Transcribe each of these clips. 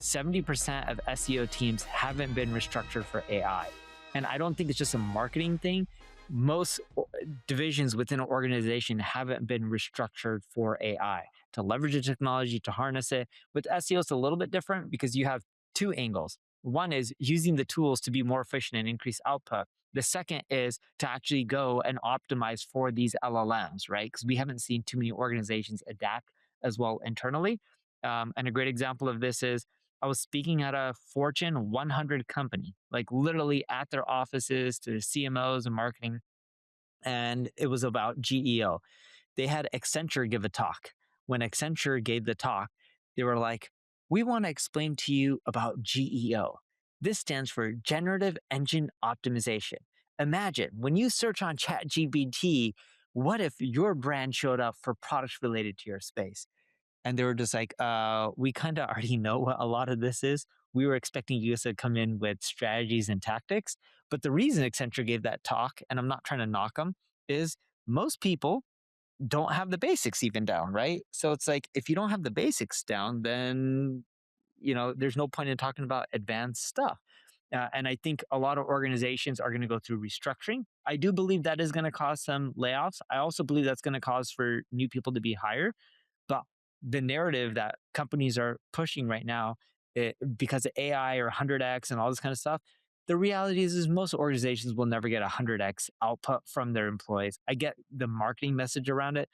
70% of SEO teams haven't been restructured for AI. And I don't think it's just a marketing thing. Most divisions within an organization haven't been restructured for AI to leverage the technology, to harness it. With SEO, it's a little bit different because you have two angles. One is using the tools to be more efficient and increase output. The second is to actually go and optimize for these LLMs, right? Because we haven't seen too many organizations adapt as well internally. And a great example of this is I was speaking at a Fortune 100 company, like literally at their offices to CMOs and marketing, and it was about GEO. They had Accenture give a talk. When Accenture gave the talk, they were like, "We want to explain to you about GEO. This stands for Generative Engine Optimization. Imagine when you search on ChatGPT, what if your brand showed up for products related to your space?" And they were just like, we kind of already know what a lot of this is. We were expecting you guys to come in with strategies and tactics. But the reason Accenture gave that talk, and I'm not trying to knock them, is most people don't have the basics even down, right? So it's like, if you don't have the basics down, then, there's no point in talking about advanced stuff. And I think a lot of organizations are going to go through restructuring. I do believe that is going to cause some layoffs. I also believe that's going to cause for new people to be hired. But the narrative that companies are pushing right now, because of AI or 100x and all this kind of stuff, the reality is most organizations will never get 100x output from their employees. I get the marketing message around it.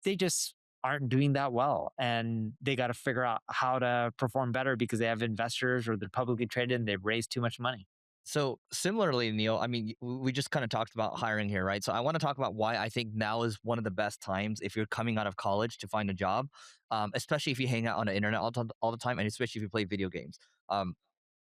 They just aren't doing that well. And they got to figure out how to perform better because they have investors or they're publicly traded and they've raised too much money. So similarly, Neil, I mean, we just kind of talked about hiring here, right? So I want to talk about why I think now is one of the best times if you're coming out of college to find a job, especially if you hang out on the internet all the time, and especially if you play video games. Um,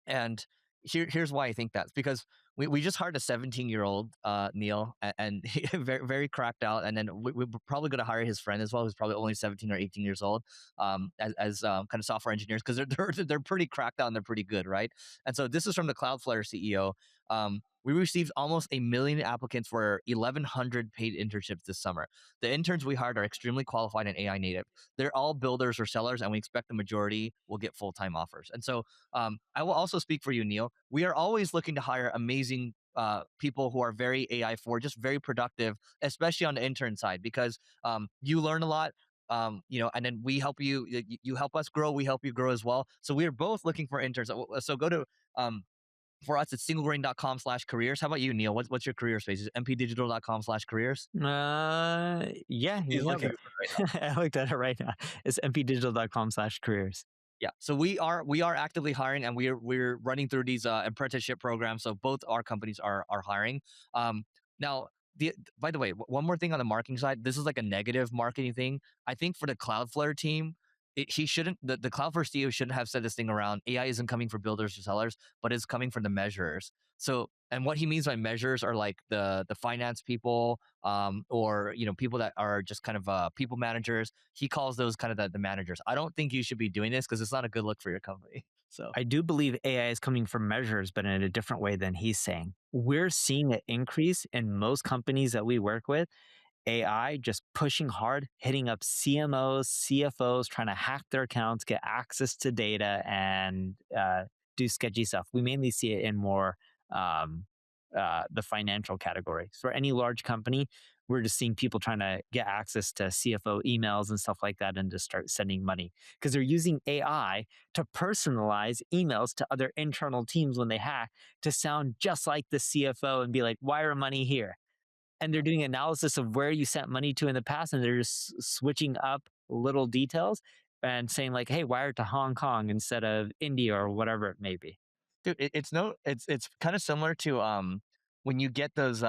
and here's why I think that's because we just hired a 17-year-old Neil, and he very very cracked out, and then we're probably going to hire his friend as well, who's probably only 17 or 18 years old, as kind of software engineers because they're pretty cracked out and they're pretty good, right? And so this is from the Cloudflare CEO. We received almost 1 million applicants for 1,100 paid internships this summer. The interns we hired are extremely qualified and AI native. They're all builders or sellers, and we expect the majority will get full-time offers. And so I will also speak for you, Neil. We are always looking to hire amazing people who are very AI forward, just very productive, especially on the intern side, because you learn a lot. And then we help you. You help us grow. We help you grow as well. So we are both looking for interns. So go to for us, it's singlegrain.com/careers. How about you, Neil? What's your career space? Is it mpdigital.com/careers? Yeah, He's you have looking it. I looked at it right now. It's mpdigital.com/careers. Yeah, so we are actively hiring, and we're running through these apprenticeship programs. So both our companies are hiring. Now, by the way, one more thing on the marketing side. This is like a negative marketing thing. I think for the Cloudflare team, he shouldn't. The Cloudflare CEO shouldn't have said this thing around AI isn't coming for builders or sellers, but it's coming from the measurers. So, and what he means by measures are like the finance people, or people that are just kind of people managers. He calls those kind of the managers. I don't think you should be doing this because it's not a good look for your company. So I do believe AI is coming from measures, but in a different way than he's saying. We're seeing an increase in most companies that we work with. AI just pushing hard, hitting up CMOs, CFOs, trying to hack their accounts, get access to data, and do sketchy stuff. We mainly see it in more um, the financial category. So for any large company, we're just seeing people trying to get access to CFO emails and stuff like that and just start sending money because they're using AI to personalize emails to other internal teams when they hack to sound just like the CFO and be like, wire money here. And they're doing analysis of where you sent money to in the past, and they're just switching up little details and saying like, "Hey, wire to Hong Kong instead of India or whatever it may be." dude, it's kind of similar to when you get those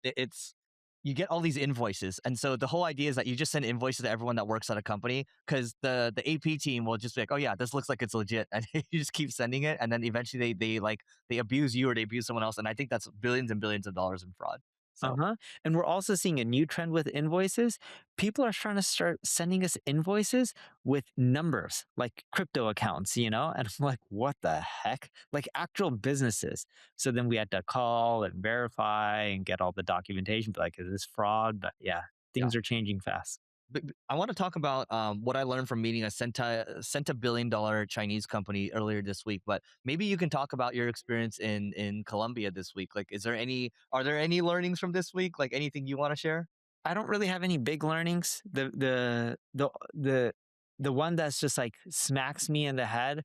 it's you get all these invoices, and so the whole idea is that you just send invoices to everyone that works at a company because the AP team will just be like, oh yeah, this looks like it's legit, and you just keep sending it, and then eventually they abuse you or they abuse someone else, and I think that's billions and billions of dollars in fraud. So Uh-huh. And we're also seeing a new trend with invoices. People are trying to start sending us invoices with numbers, like crypto accounts. And I'm like, what the heck? Like actual businesses. So then we had to call and verify and get all the documentation, be like, is this fraud? But yeah, yeah. things are changing fast. I want to talk about what I learned from meeting a centa billion-dollar Chinese company earlier this week. But maybe you can talk about your experience in Colombia this week. Like, are there any learnings from this week? Like anything you want to share? I don't really have any big learnings. The one that's just like smacks me in the head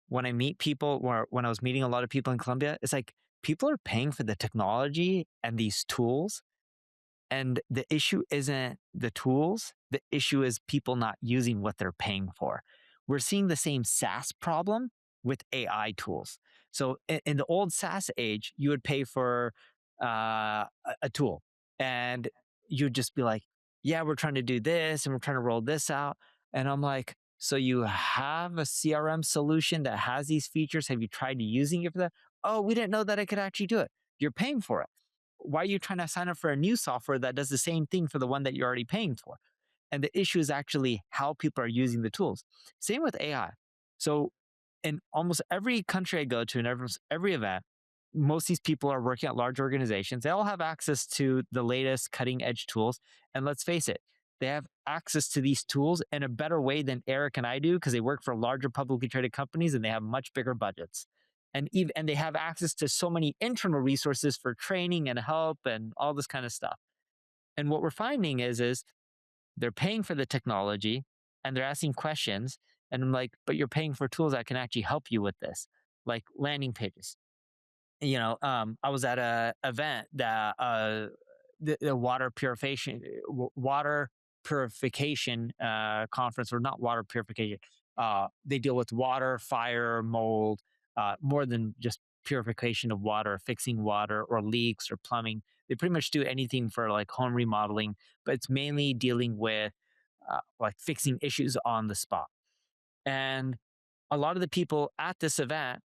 when I meet people, or when I was meeting a lot of people in Colombia, it's like people are paying for the technology and these tools. And the issue isn't the tools, the issue is people not using what they're paying for. We're seeing the same SaaS problem with AI tools. So in the old SaaS age, you would pay for a tool and you'd just be like, yeah, we're trying to do this and we're trying to roll this out. And I'm like, so you have a CRM solution that has these features. Have you tried using it for that? Oh, we didn't know that it could actually do it. You're paying for it. Why are you trying to sign up for a new software that does the same thing for the one that you're already paying for? And the issue is actually how people are using the tools. Same with AI. So in almost every country I go to and every event, most of these people are working at large organizations. They all have access to the latest cutting edge tools. And let's face it, they have access to these tools in a better way than Eric and I do because they work for larger publicly traded companies and they have much bigger budgets. And they have access to so many internal resources for training and help and all this kind of stuff. And what we're finding is they're paying for the technology and they're asking questions. And I'm like, but you're paying for tools that can actually help you with this, like landing pages. I was at a event that the water purification conference, or not water purification. They deal with water, fire, mold, more than just purification of water, fixing water or leaks or plumbing. They pretty much do anything for like home remodeling, but it's mainly dealing with like fixing issues on the spot. And a lot of the people at this event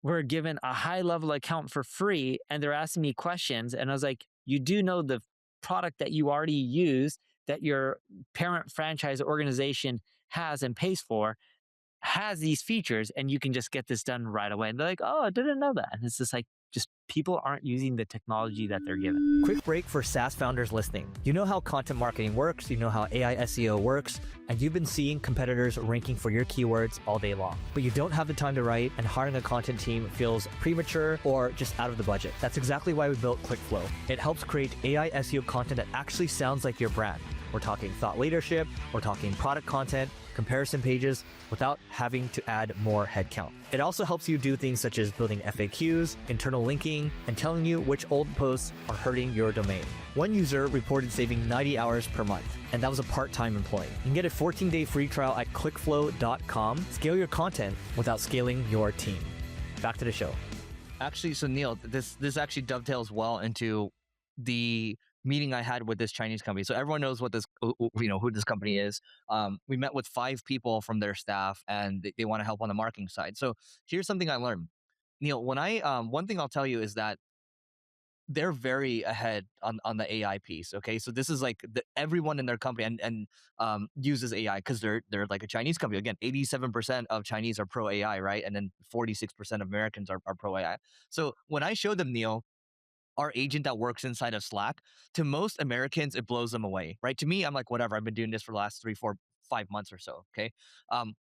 were given a high level account for free and they're asking me questions. And I was like, you do know the product that you already use, that your parent franchise organization has and pays for, has these features, and you can just get this done right away. And they're like, oh, I didn't know that. And it's just like, just people aren't using the technology that they're given. Quick break for SaaS founders listening. You know how content marketing works, you know how AI SEO works, and you've been seeing competitors ranking for your keywords all day long. But you don't have the time to write, and hiring a content team feels premature or just out of the budget. That's exactly why we built ClickFlow. It helps create AI SEO content that actually sounds like your brand. We're talking thought leadership, we're talking product content, comparison pages, without having to add more headcount. It also helps you do things such as building FAQs, internal linking, and telling you which old posts are hurting your domain. One user reported saving 90 hours per month, and that was a part-time employee. You can get a 14-day free trial at clickflow.com. Scale your content without scaling your team. Back to the show. Actually, so Neil, this actually dovetails well into the meeting I had with this Chinese company. So everyone knows what who this company is. We met with 5 people from their staff, and they want to help on the marketing side. So here's something I learned, Neil. When I one thing I'll tell you is that they're very ahead on the AI piece. Okay, so this is like everyone in their company and uses AI because they're like a Chinese company. Again, 87% of Chinese are pro AI, right? And then 46% of Americans are pro AI. So when I showed them, Neil, our agent that works inside of Slack, to most Americans, it blows them away, right? To me, I'm like, whatever. I've been doing this for the last 3, 4, 5 months or so. Okay.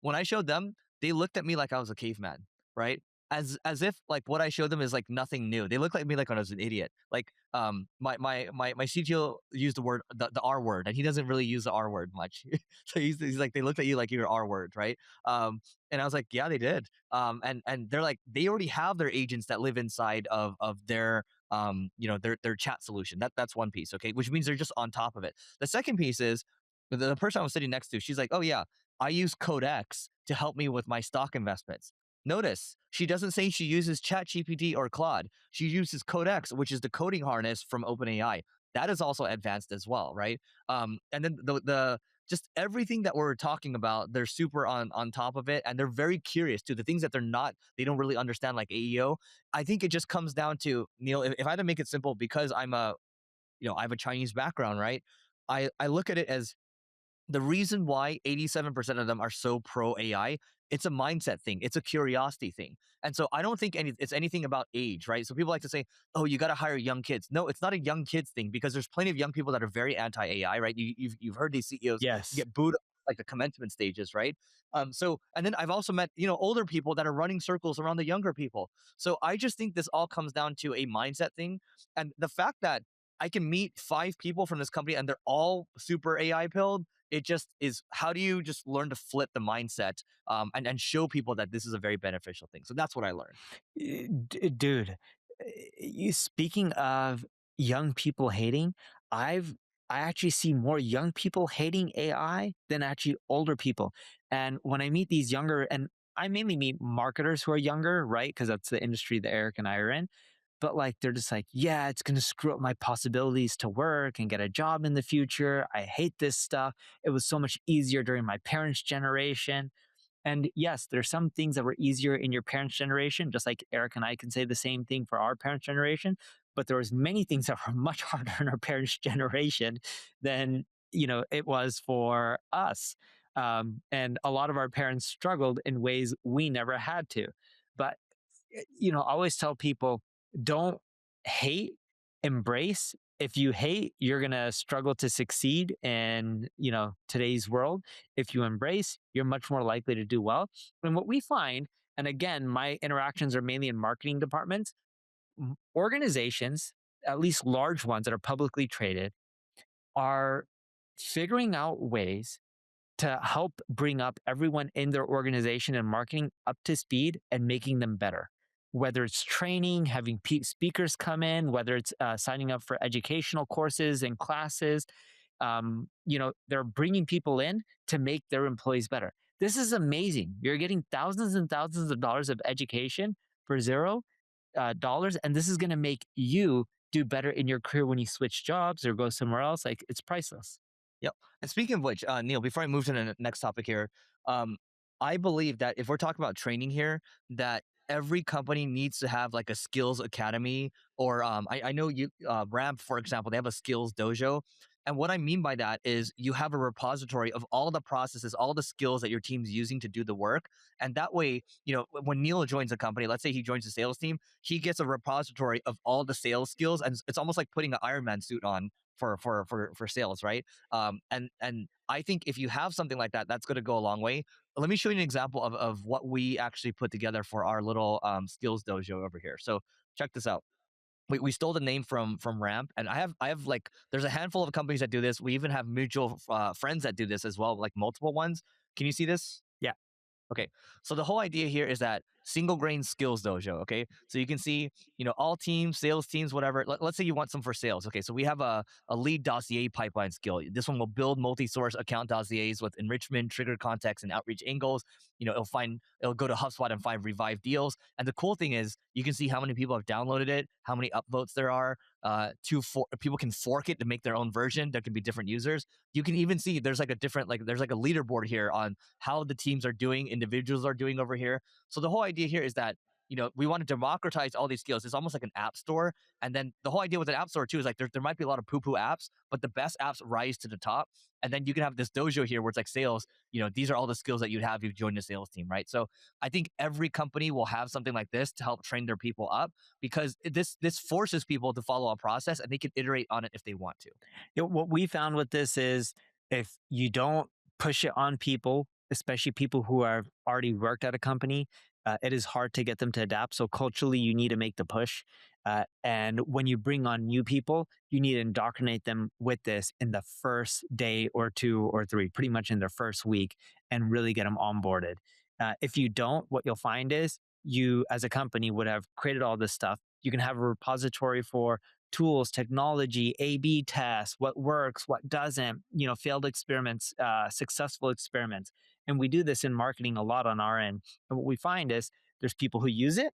When I showed them, they looked at me like I was a caveman, right? As if like what I showed them is like nothing new. They look at me like I was an idiot. Like my CTO used the R word, and he doesn't really use the R word much. So he's like, they looked at you like you're R word, right? And I was like, yeah, they did. And they're like, they already have their agents that live inside of their their chat solution. That's one piece, okay, which means they're just on top of it. The second piece is the person I was sitting next to. She's like, oh yeah, I use Codex to help me with my stock investments. Notice she doesn't say she uses Chat GPT or Claude. She uses Codex, which is the coding harness from OpenAI. That is also advanced as well, right? And then the just everything that we're talking about, they're super on top of it, and they're very curious to the things that they don't really understand, like AEO. I think it just comes down to, Neil, if I had to make it simple, because I have a Chinese background, right? I look at it as The reason why 87% of them are so pro AI, it's a mindset thing. It's a curiosity thing. And so I don't think it's anything about age, right? So people like to say, "Oh, you got to hire young kids." No, it's not a young kids thing because there's plenty of young people that are very anti AI, right? You've heard these CEOs Yes. get booed like the commencement stages, right? So and then I've also met older people that are running circles around the younger people. So I just think this all comes down to a mindset thing, and the fact that I can meet 5 people from this company and they're all super AI pilled. It just is, how do you just learn to flip the mindset, and show people that this is a very beneficial thing? So that's what I learned. Dude, you speaking of young people hating, I've I actually see more young people hating AI than actually older people. And when I meet these younger, and I mainly meet marketers who are younger, right? Because that's the industry that Eric and I are in. But like they're just like, yeah, it's gonna screw up my possibilities to work and get a job in the future. I hate this stuff. It was so much easier during my parents' generation. And yes, there's some things that were easier in your parents' generation, just like Eric and I can say the same thing for our parents' generation. But there was many things that were much harder in our parents' generation than it was for us. And a lot of our parents struggled in ways we never had to. But I always tell people, don't hate, embrace. If you hate, you're gonna struggle to succeed in today's world. If you embrace, you're much more likely to do well. And what we find, and again, my interactions are mainly in marketing departments, organizations, at least large ones that are publicly traded, are figuring out ways to help bring up everyone in their organization and marketing up to speed and making them better. Whether it's training, having speakers come in, whether it's signing up for educational courses and classes, they're bringing people in to make their employees better. This is amazing. You're getting thousands and thousands of dollars of education for $0, and this is going to make you do better in your career when you switch jobs or go somewhere else. Like it's priceless. Yep. And speaking of which, Neil, before I move to the next topic here, um, I believe that if we're talking about training here, that every company needs to have like a skills academy, or I know Ramp, for example, they have a skills dojo. And what I mean by that is you have a repository of all the processes, all the skills that your team's using to do the work. And that way, when Neil joins a company, let's say he joins the sales team, he gets a repository of all the sales skills. And it's almost like putting an Iron Man suit on for sales, right? And I think if you have something like that, that's going to go a long way. Let me show you an example of what we actually put together for our little skills dojo over here. So check this out. We stole the name from Ramp, and I have like, there's a handful of companies that do this. We even have mutual friends that do this as well, like multiple ones. Can you see this? Yeah. Okay. So the whole idea here is that single grain skills dojo. Okay. So you can see, all teams, sales teams, whatever. Let's say you want some for sales. Okay. So we have a lead dossier pipeline skill. This one will build multi-source account dossiers with enrichment, trigger context, and outreach angles. It'll go to HubSpot and find revive deals. And the cool thing is you can see how many people have downloaded it, how many upvotes there are. People can fork it to make their own version. There can be different users. You can even see there's like a different, like there's like a leaderboard here on how the teams are doing, individuals are doing over here. So the whole idea here is that we want to democratize all these skills. It's almost like an app store. And then the whole idea with an app store too is like there might be a lot of poo-poo apps, but the best apps rise to the top. And then you can have this dojo here where it's like sales. These are all the skills that you'd have if you joined the sales team, right? So I think every company will have something like this to help train their people up, because this forces people to follow a process and they can iterate on it if they want to. What we found with this is if you don't push it on people, especially people who have already worked at a company, it is hard to get them to adapt. So culturally, you need to make the push. And when you bring on new people, you need to indoctrinate them with this in the first day or two or three, pretty much in their first week, and really get them onboarded. If you don't, what you'll find is you, as a company, would have created all this stuff. You can have a repository for tools, technology, A/B tests, what works, what doesn't, failed experiments, successful experiments. And we do this in marketing a lot on our end. And what we find is there's people who use it,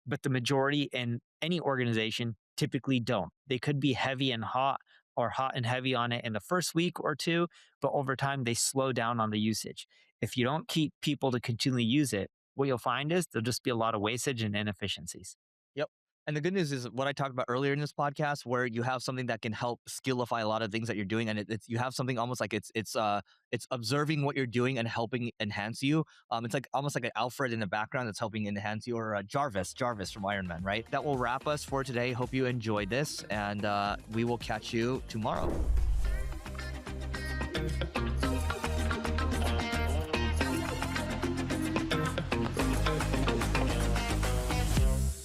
but the majority in any organization typically don't. They could be heavy and hot or hot and heavy on it in the first week or two, but over time they slow down on the usage. If you don't keep people to continually use it, what you'll find is there'll just be a lot of wastage and inefficiencies. Yep. And the good news is what I talked about earlier in this podcast, where you have something that can help skillify a lot of things that you're doing, and it's you have something almost like it's observing what you're doing and helping enhance you. It's like almost like an Alfred in the background that's helping enhance you, or Jarvis from Iron Man, right? That will wrap us for today. Hope you enjoyed this, and we will catch you tomorrow.